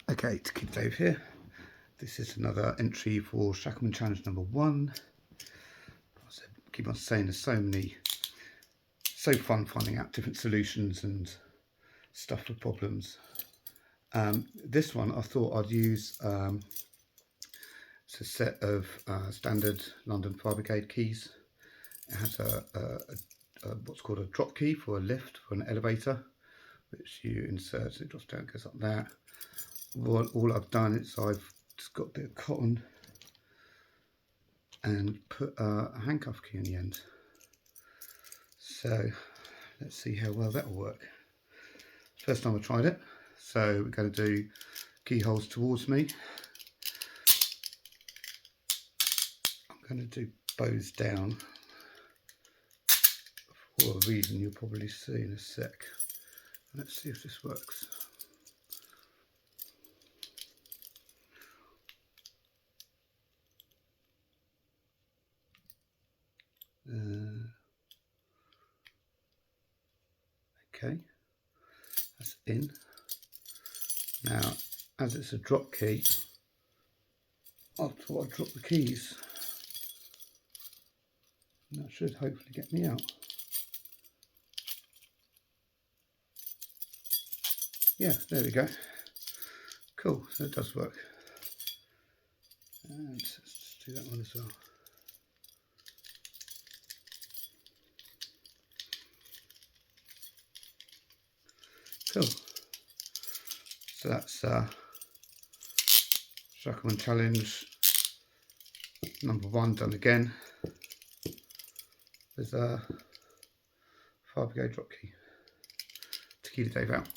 Okay, to keep Dave here. This is another entry for Shackleman Challenge number 1. I keep on saying there's so fun finding out different solutions and stuff for problems. This one I thought I'd use, it's a set of standard London Fire Brigade keys. It has a what's called a drop key for a lift, for an elevator, which you insert, so it drops down, goes up there. All I've done is I've just got a bit of cotton and put a handcuff key on the end. So let's see how well that will work. First time I tried it, so we're going to do keyholes towards me. I'm going to do bows down for a reason you'll probably see in a sec. Let's see if this works. Okay, that's in. Now, as it's a drop key, I thought I'd drop the keys. And that should hopefully get me out. Yeah, there we go. Cool, so it does work. And let's just do that one as well. Cool. So that's Shackleman Challenge number 1 done again. There's a Fire Brigade Drop Key to keep the Dave out.